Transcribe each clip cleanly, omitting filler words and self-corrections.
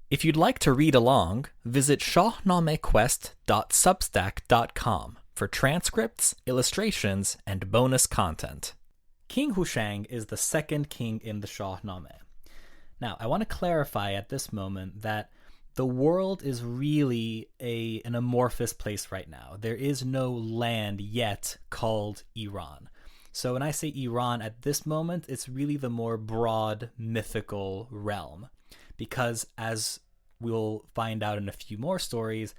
If you'd like to read along, visit shahnamequest.substack.com for transcripts, illustrations, and bonus content. King Hushang is the second king in the Shahnameh. Now, I want to clarify at this moment that the world is really an amorphous place right now. There is no land yet called Iran. So when I say Iran at this moment, it's really the more broad mythical realm. Because as we'll find out in a few more stories,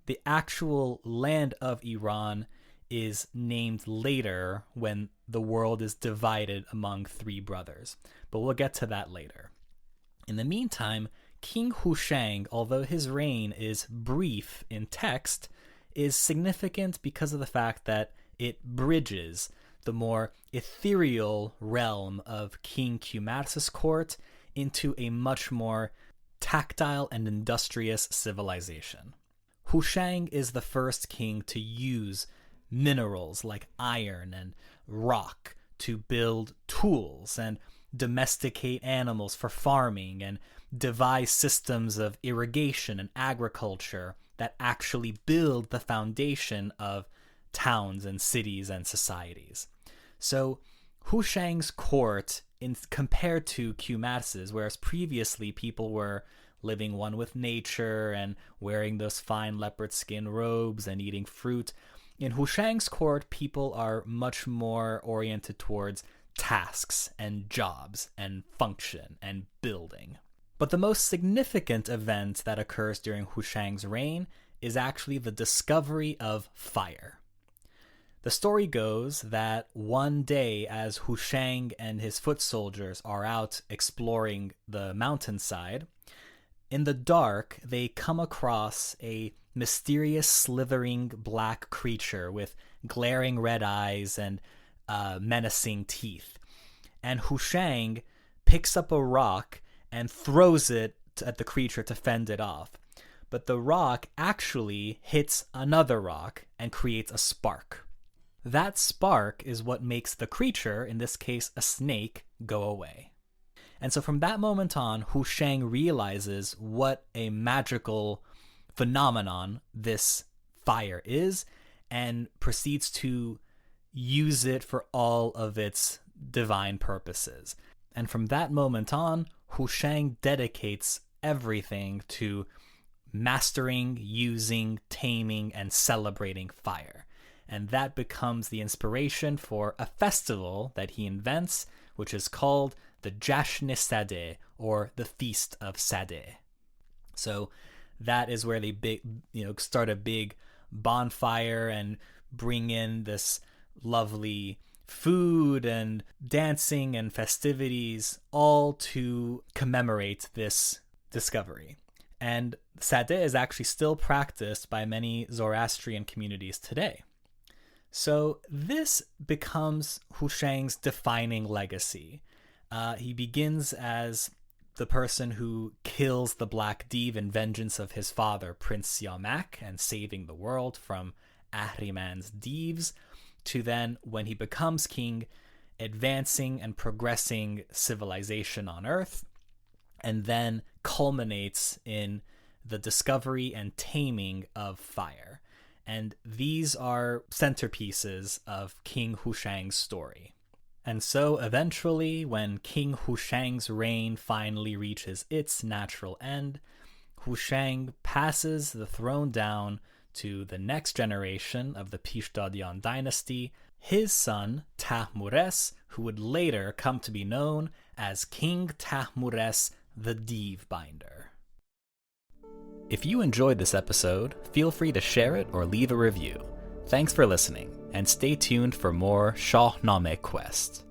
the actual land of Iran is named later when the world is divided among three brothers. But we'll get to that later. In the meantime, King Hushang, although his reign is brief in text, is significant because of the fact that it bridges the more ethereal realm of King Kumars's court into a much more tactile and industrious civilization. Hushang is the first king to use minerals like iron and rock to build tools and domesticate animals for farming and devise systems of irrigation and agriculture that actually build the foundation of towns and cities and societies. So Hushang's court, compared to Kumars's, whereas previously people were living one with nature and wearing those fine leopard skin robes and eating fruit, in Hushang's court people are much more oriented towards tasks and jobs and function and building. But the most significant event that occurs during Hushang's reign is actually the discovery of fire. The story goes that one day, as Hushang and his foot soldiers are out exploring the mountainside, in the dark they come across a mysterious slithering black creature with glaring red eyes and menacing teeth. And Hushang picks up a rock and throws it at the creature to fend it off. But the rock actually hits another rock and creates a spark. That spark is what makes the creature, in this case a snake, go away. And so from that moment on, Hushang realizes what a magical phenomenon this fire is and proceeds to use it for all of its divine purposes. And from that moment on, Hushang dedicates everything to mastering, using, taming, and celebrating fire. And that becomes the inspiration for a festival that he invents, which is called the Jashn Sadeh, or the Feast of Sadeh. So that is where they start a big bonfire and bring in this lovely food and dancing and festivities, all to commemorate this discovery. And Sadeh is actually still practiced by many Zoroastrian communities today. So this becomes Hushang's defining legacy. He begins as the person who kills the Black Div in vengeance of his father, Prince Siamak, and saving the world from Ahriman's Divs, to then, when he becomes king, advancing and progressing civilization on Earth, and then culminates in the discovery and taming of fire. And these are centerpieces of King Hushang's story. And so eventually, when King Hushang's reign finally reaches its natural end, Hushang passes the throne down to the next generation of the Pishdadian dynasty, his son Tahmures, who would later come to be known as King Tahmures the Div Binder. If you enjoyed this episode, feel free to share it or leave a review. Thanks for listening, and stay tuned for more Shahnameh Quest.